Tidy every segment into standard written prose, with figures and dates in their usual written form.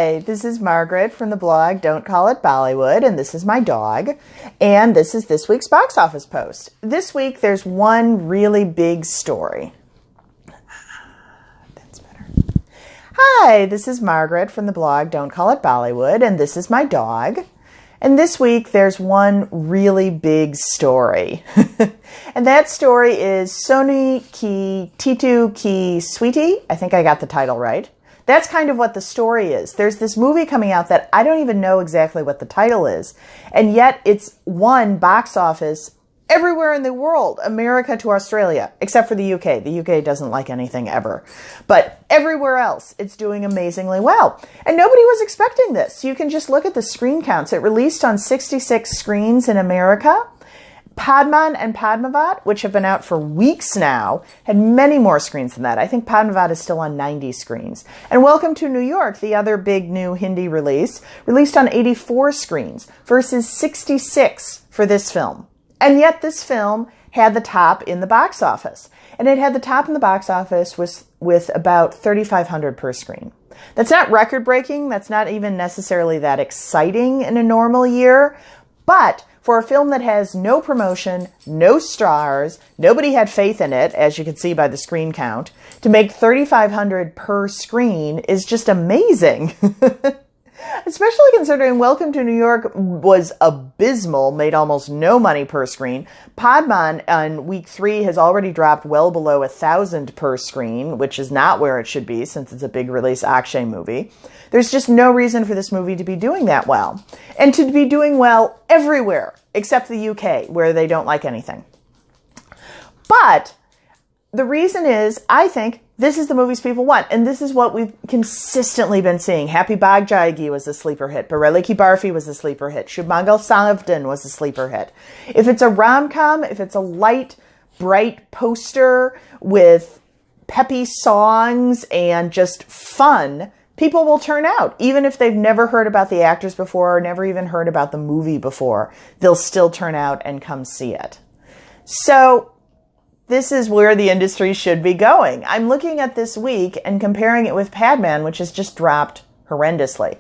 Hi, this is Margaret from the blog Don't Call It Bollywood, and this is my dog, and this is this week's box office post. This week there's one really big story. That's better. Hi, this is Margaret from the blog Don't Call It Bollywood, and this is my dog. And this week there's one really big story. And that story is Sonu ki Titu ki Sweety. I think I got the title right. That's kind of what the story is. There's this movie coming out that I don't even know exactly what the title is. And yet it's won box office everywhere in the world, America to Australia, except for the UK. The UK doesn't like anything ever. But everywhere else, it's doing amazingly well. And nobody was expecting this. You can just look at the screen counts. It released on 66 screens in America. Padman and Padmavat, which have been out for weeks now, had many more screens than that. I think Padmavat is still on 90 screens. And Welcome to New York, the other big new Hindi release, released on 84 screens versus 66 for this film. And yet this film had the top in the box office. And it had the top in the box office with about $3,500 per screen. That's not record-breaking. That's not even necessarily that exciting in a normal year. But for a film that has no promotion, no stars, nobody had faith in it, as you can see by the screen count, to make $3,500 per screen is just amazing. Especially considering Welcome to New York was abysmal, made almost no money per screen. Padman on week 3 has already dropped well below 1,000 per screen, which is not where it should be since it's a big release Akshay movie. There's just no reason for this movie to be doing that well. And to be doing well everywhere, except the UK, where they don't like anything. But the reason is, I think, this is the movies people want, and this is what we've consistently been seeing. Happy Bhag Jayegi was a sleeper hit. Bareli Ki Barfi was a sleeper hit. Shubh Mangal Savdan was a sleeper hit. If it's a rom-com, if it's a light, bright poster with peppy songs and just fun, people will turn out. Even if they've never heard about the actors before or never even heard about the movie before, they'll still turn out and come see it. So this is where the industry should be going. I'm looking at this week and comparing it with Padman, which has just dropped horrendously.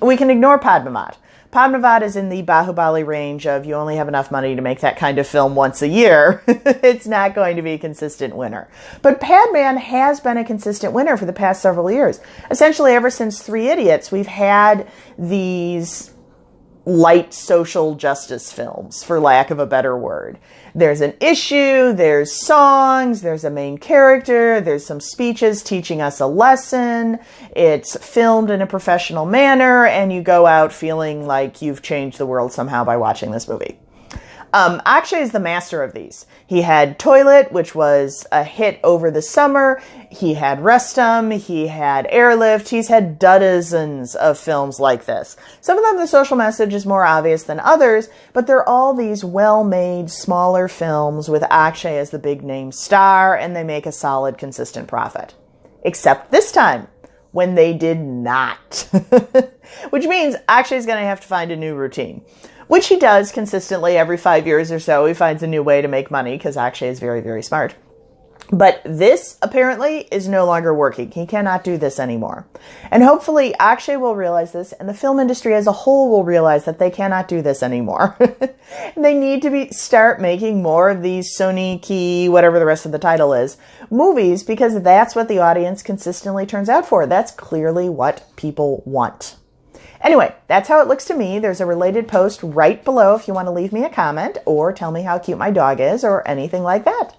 We can ignore Padmavat. Padmavat is in the Bahubali range of you only have enough money to make that kind of film once a year. It's not going to be a consistent winner. But Padman has been a consistent winner for the past several years. Essentially, ever since Three Idiots, we've had these light social justice films, for lack of a better word. There's an issue, there's songs, there's a main character, there's some speeches teaching us a lesson, it's filmed in a professional manner, and you go out feeling like you've changed the world somehow by watching this movie. Akshay is the master of these. He had Toilet, which was a hit over the summer. He had Restum. He had Airlift. He's had dozens of films like this. Some of them, the social message is more obvious than others, but they're all these well-made, smaller films with Akshay as the big name star, and they make a solid, consistent profit. Except this time, when they did not. Which means Akshay's going to have to find a new routine. Which he does consistently every 5 years or so. He finds a new way to make money because Akshay is very, very smart. But this, apparently, is no longer working. He cannot do this anymore. And hopefully Akshay will realize this, and the film industry as a whole will realize that they cannot do this anymore. They need to start making more of these Sonu ki, whatever the rest of the title is, movies, because that's what the audience consistently turns out for. That's clearly what people want. Anyway, that's how it looks to me. There's a related post right below if you want to leave me a comment or tell me how cute my dog is or anything like that.